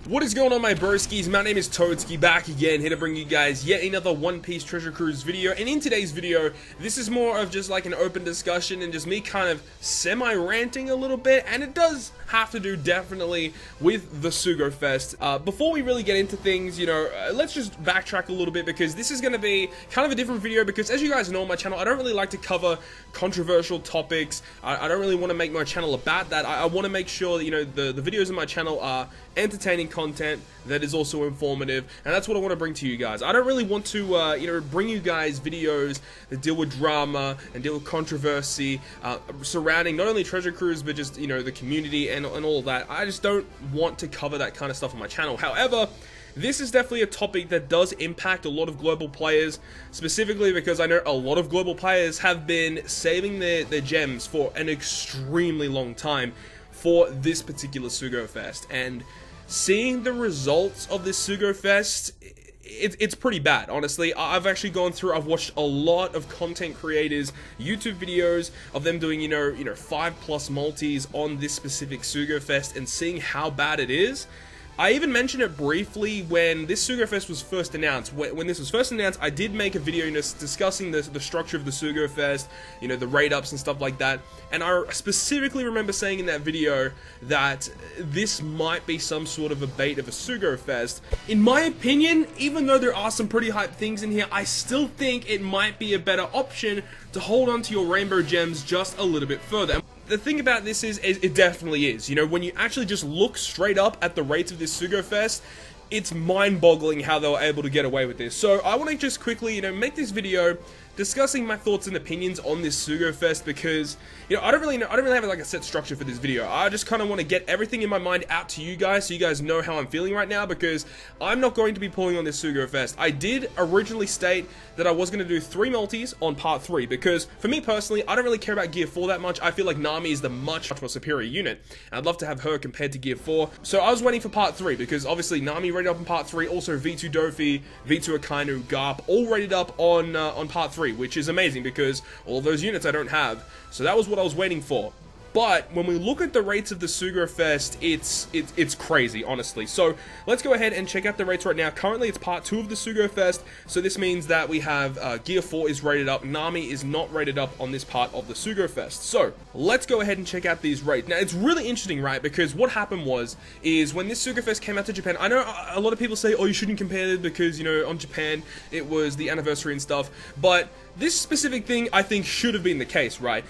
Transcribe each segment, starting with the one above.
What is going on, my broskiis? My name is Toadskii, back again, here to bring you guys yet another One Piece Treasure Cruise video. And in today's video, this is more of just like an open discussion and just me kind of semi-ranting a little bit. And it does have to do definitely with the Sugo-Fest. Before we really get into things, you know, let's just backtrack a little bit, because this is going to be kind of a different video. Because as you guys know on my channel, I don't really like to cover controversial topics. I don't really want to make my channel about that. I want to make sure that, you know, the videos on my channel are entertaining content that is also informative, and that's what I want to bring to you guys. I don't really want to, you know, bring you guys videos that deal with drama and deal with controversy surrounding not only Treasure Cruise, but just, you know, the community and all of that. I just don't want to cover that kind of stuff on my channel. However, this is definitely a topic that does impact a lot of global players, specifically because I know a lot of global players have been saving their gems for an extremely long time for this particular Sugo-Fest, and seeing the results of this Sugo-Fest, it's pretty bad, honestly. I've actually gone through, I've watched a lot of content creators, YouTube videos of them doing, you know, 5+ multis on this specific Sugo-Fest, and seeing how bad it is. I even mentioned it briefly when this Sugo-Fest was first announced. When this was first announced, I did make a video, you know, discussing the structure of the Sugo-Fest, you know, the raid-ups and stuff like that. And I specifically remember saying in that video that this might be some sort of a bait of a Sugo-Fest. In my opinion, even though there are some pretty hype things in here, I still think it might be a better option to hold on to your rainbow gems just a little bit further. The thing about this is it definitely is. You know, when you actually just look straight up at the rates of this Sugo-Fest, it's mind-boggling how they were able to get away with this. So I want to just quickly, you know, make this video discussing my thoughts and opinions on this Sugo-Fest, because, you know, I don't really have like a set structure for this video. I just kind of want to get everything in my mind out to you guys, so you guys know how I'm feeling right now, because I'm not going to be pulling on this Sugo-Fest. I did originally state that I was going to do 3 multis on part 3, because for me personally, I don't really care about Gear 4 that much. I feel like Nami is the much more superior unit, and I'd love to have her compared to Gear 4. So I was waiting for part 3, because obviously Nami rated up in part 3, also V2 Dofi, V2 Akainu, Garp, all rated up on part 3. Which is amazing, because all those units I don't have. So that was what I was waiting for. But when we look at the rates of the Sugo-Fest, it's crazy, honestly. So let's go ahead and check out the rates right now. Currently, it's part 2 of the Sugo-Fest, so this means that we have Gear 4 is rated up. Nami is not rated up on this part of the Sugo-Fest. So let's go ahead and check out these rates. Now, it's really interesting, right? Because what happened is when this Sugo-Fest came out to Japan, I know a lot of people say, oh, you shouldn't compare it because, you know, on Japan, it was the anniversary and stuff. But this specific thing, I think, should have been the case, right?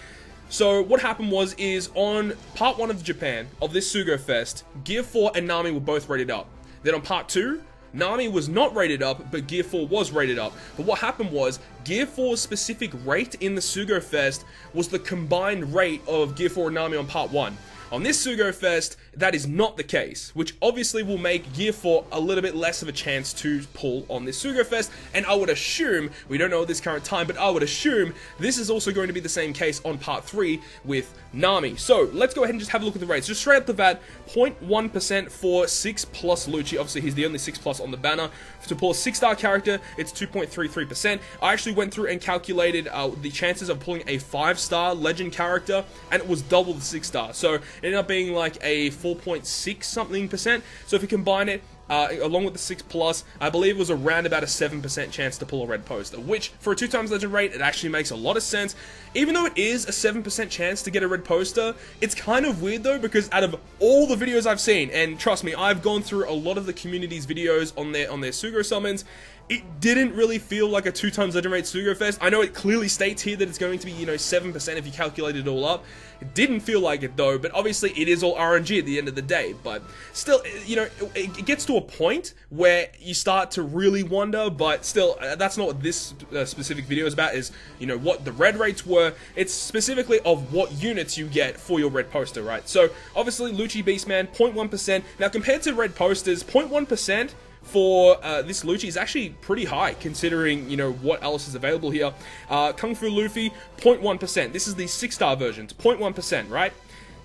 So what happened is on part 1 of Japan, of this Sugo-Fest, Gear 4 and Nami were both rated up. Then on part 2, Nami was not rated up, but Gear 4 was rated up. But what happened was, Gear 4's specific rate in the Sugo-Fest was the combined rate of Gear 4 and Nami on part 1. On this Sugo-Fest, that is not the case, which obviously will make Gear 4 a little bit less of a chance to pull on this Sugo-Fest, and I would assume, we don't know at this current time, but I would assume this is also going to be the same case on part 3 with Nami. So, let's go ahead and just have a look at the rates. Just straight up the bat, 0.1% for 6+ Lucci. Obviously, he's the only 6+ on the banner. To pull a 6-star character, it's 2.33%. I actually went through and calculated the chances of pulling a 5-star legend character, and it was double the 6-star. So, it ended up being like a 4.6 something%. So if you combine it along with the 6+, I believe it was around about a 7% chance to pull a red poster, which for a 2x legend rate, it actually makes a lot of sense. Even though it is a 7% chance to get a red poster, it's kind of weird though, because out of all the videos I've seen, and trust me, I've gone through a lot of the community's videos on their Sugo summons, it didn't really feel like a 2x legend rate Sugo-Fest. I know it clearly states here that it's going to be, you know, 7% if you calculate it all up. It didn't feel like it though, but obviously it is all RNG at the end of the day. But still, you know, it gets to a point where you start to really wonder, but still, that's not what this specific video is about, is, you know, what the red rates were. It's specifically of what units you get for your red poster, right? So, obviously, Lucci Beastman, 0.1%. Now, compared to red posters, 0.1% for this Lucci is actually pretty high, considering, you know, what else is available here. Kung Fu Luffy, 0.1%. This is the 6-star version, 0.1%, right?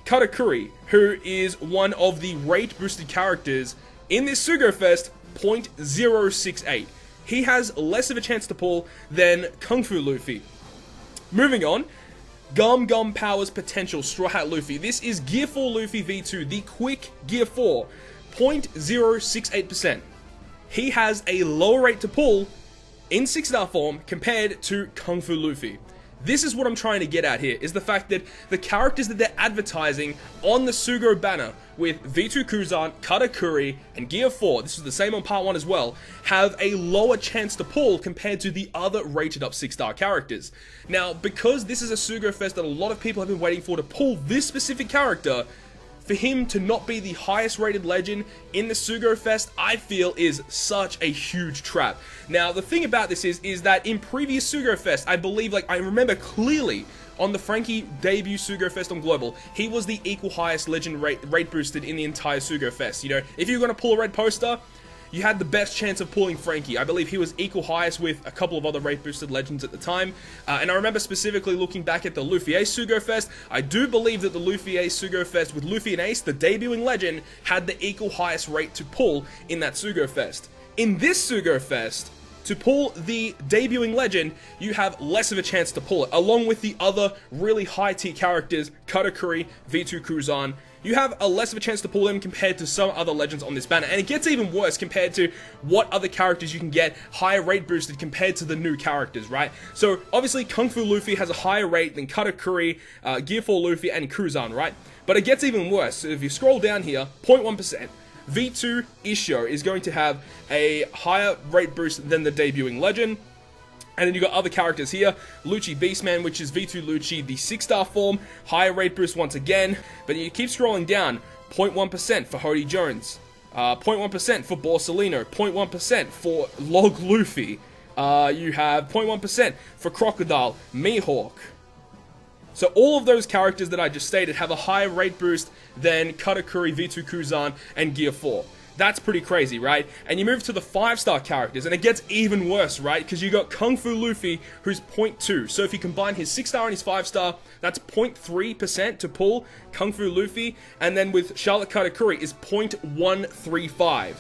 Katakuri, who is one of the rate-boosted characters in this Sugo-Fest, 0.068. He has less of a chance to pull than Kung Fu Luffy. Moving on, Gum Powers Potential Straw Hat Luffy. This is Gear 4 Luffy V2, the quick Gear 4. 0.068%. He has a lower rate to pull in 6-star form compared to Kung Fu Luffy. This is what I'm trying to get at here, is the fact that the characters that they're advertising on the Sugo banner with V2 Kuzan, Katakuri, and Gear 4, this is the same on part 1 as well, have a lower chance to pull compared to the other rated up 6-star characters. Now, because this is a Sugo-Fest that a lot of people have been waiting for to pull this specific character, for him to not be the highest rated legend in the Sugo-Fest, I feel is such a huge trap. Now, the thing about this is that in previous Sugo-Fest, I believe, like, I remember clearly on the Frankie debut Sugo-Fest on Global, he was the equal highest legend rate boosted in the entire Sugo-Fest. You know, if you were going to pull a red poster, you had the best chance of pulling Frankie. I believe he was equal highest with a couple of other rate-boosted legends at the time. And I remember specifically looking back at the Luffy Ace Sugo-Fest. I do believe that the Luffy Ace Sugo-Fest with Luffy and Ace, the debuting legend, had the equal highest rate to pull in that Sugo-Fest. In this Sugo-Fest, to pull the debuting legend, you have less of a chance to pull it, along with the other really high-tier characters, Katakuri, V2 Kuzan. You have a less of a chance to pull them compared to some other legends on this banner, and it gets even worse compared to what other characters you can get higher rate boosted compared to the new characters, right? So, obviously, Kung Fu Luffy has a higher rate than Katakuri, Gear 4 Luffy, and Kuzan, right? But it gets even worse. So if you scroll down here, 0.1%. V2 Isho is going to have a higher rate boost than the debuting legend. And then you got other characters here, Lucci Beastman, which is V2 Lucci, the 6-star form, higher rate boost once again. But you keep scrolling down, 0.1% for Hody Jones, 0.1% for Borsalino, 0.1% for Log Luffy. You have 0.1% for Crocodile, Mihawk. So all of those characters that I just stated have a higher rate boost than Katakuri, V2 Kuzan, and Gear 4. That's pretty crazy, right? And you move to the 5-star characters, and it gets even worse, right? Because you got Kung Fu Luffy, who's 0.2. So if you combine his 6-star and his 5-star, that's 0.3% to pull Kung Fu Luffy. And then with Charlotte Katakuri is 0.135.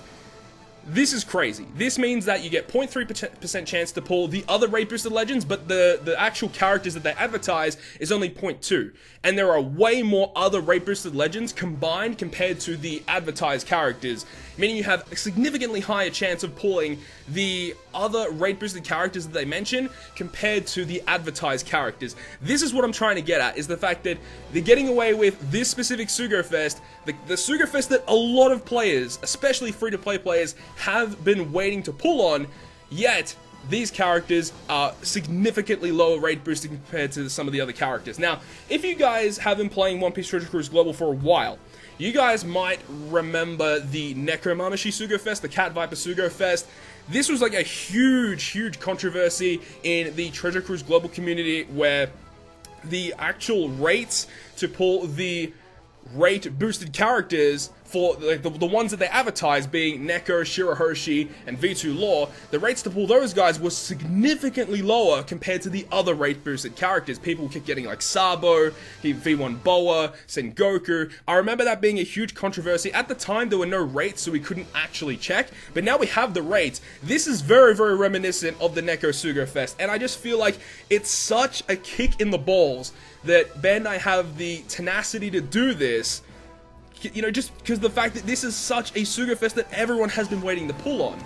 This is crazy. This means that you get 0.3% chance to pull the other rate boosted legends, but the actual characters that they advertise is only 0.2. And there are way more other rate boosted legends combined compared to the advertised characters, meaning you have a significantly higher chance of pulling the other rate boosted characters that they mention compared to the advertised characters. This is what I'm trying to get at, is the fact that they're getting away with this specific Sugo-Fest, the Sugo-Fest that a lot of players, especially free-to-play players, have been waiting to pull on, yet these characters are significantly lower rate boosted compared to some of the other characters. Now, if you guys have been playing One Piece Treasure Cruise Global for a while, you guys might remember the Nekomamashi Sugo-Fest, the Cat Viper Sugo-Fest. This was like a huge controversy in the Treasure Cruise Global community, where the actual rates to pull the rate boosted characters for like the ones that they advertise, being Neko, Shirahoshi, and V2 Law, the rates to pull those guys was significantly lower compared to the other rate boosted characters. People kept getting like Sabo, V1 Boa, Sengoku. I remember that being a huge controversy. At the time, there were no rates, so we couldn't actually check, but now we have the rates. This is very reminiscent of the Neko Sugo-Fest, and I just feel like it's such a kick in the balls that Bandai have the tenacity to do this. You know, just because the fact that this is such a Sugo-Fest that everyone has been waiting to pull on.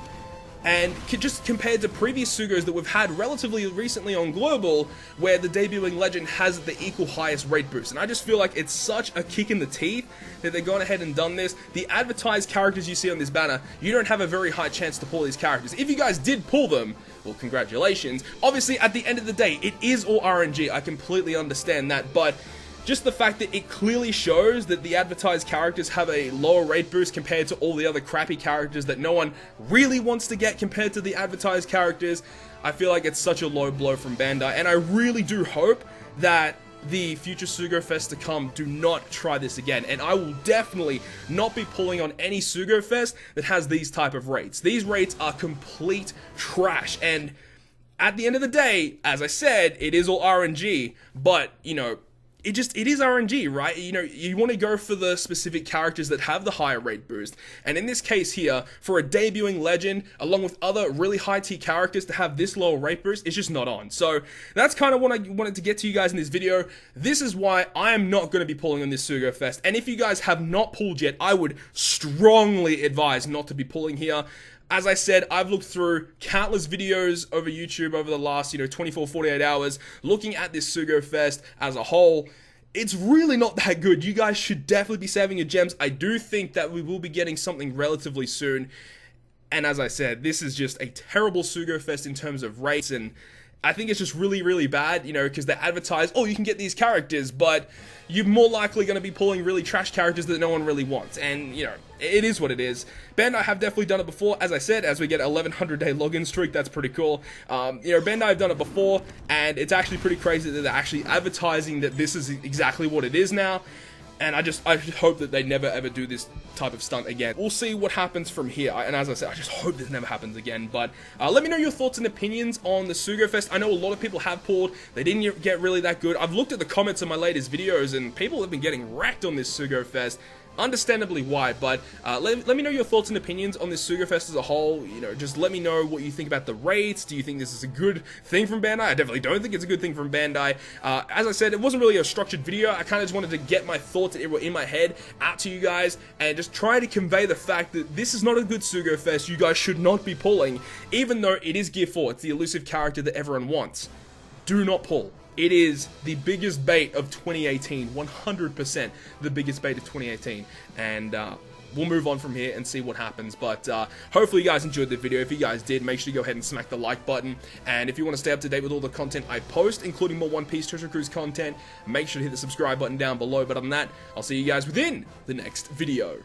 And just compared to previous Sugos that we've had relatively recently on Global, where the debuting legend has the equal highest rate boost. And I just feel like it's such a kick in the teeth that they've gone ahead and done this. The advertised characters you see on this banner, you don't have a very high chance to pull these characters. If you guys did pull them, well, congratulations. Obviously, at the end of the day, it is all RNG. I completely understand that, but just the fact that it clearly shows that the advertised characters have a lower rate boost compared to all the other crappy characters that no one really wants to get compared to the advertised characters, I feel like it's such a low blow from Bandai, and I really do hope that the future Sugo-Fest to come do not try this again, and I will definitely not be pulling on any Sugo-Fest that has these type of rates. These rates are complete trash, and at the end of the day, as I said, it is all RNG, but, you know, it is RNG, right? You know, you want to go for the specific characters that have the higher rate boost. And in this case here, for a debuting legend, along with other really high tier characters to have this lower rate boost, it's just not on. So that's kind of what I wanted to get to you guys in this video. This is why I am not going to be pulling on this Sugo-Fest. And if you guys have not pulled yet, I would strongly advise not to be pulling here. As I said, I've looked through countless videos over YouTube over the last, 24, 48 hours, looking at this Sugo-Fest as a whole. It's really not that good. You guys should definitely be saving your gems. I do think that we will be getting something relatively soon. And as I said, this is just a terrible Sugo-Fest in terms of rates, and I think it's just really, really bad, because they advertise, oh, you can get these characters, but you're more likely going to be pulling really trash characters that no one really wants. And, it is what it is. Bandai have definitely done it before. As I said, as we get 1100-day login streak, that's pretty cool. Bandai have done it before, and it's actually pretty crazy that they're actually advertising that this is exactly what it is now. And I just hope that they never ever do this type of stunt again. We'll see what happens from here. And as I said, I just hope this never happens again. But let me know your thoughts and opinions on the Sugo-Fest. I know a lot of people have pulled. They didn't get really that good. I've looked at the comments on my latest videos, and people have been getting wrecked on this Sugo-Fest. Understandably why, but let me know your thoughts and opinions on this Sugo-Fest as a whole. Just let me know what you think about the rates. Do you think this is a good thing from Bandai? I definitely don't think it's a good thing from Bandai. As I said, it wasn't really a structured video. I kind of just wanted to get my thoughts that were in my head out to you guys and just try to convey the fact that this is not a good Sugo-Fest. You guys should not be pulling, even though it is Gear 4. It's the elusive character that everyone wants. Do not pull. It is the biggest bait of 2018, 100% the biggest bait of 2018, and we'll move on from here and see what happens. But hopefully you guys enjoyed the video. If you guys did, make sure to go ahead and smack the like button, and if you want to stay up to date with all the content I post, including more One Piece Treasure Cruise content, make sure to hit the subscribe button down below. But other than that, I'll see you guys within the next video.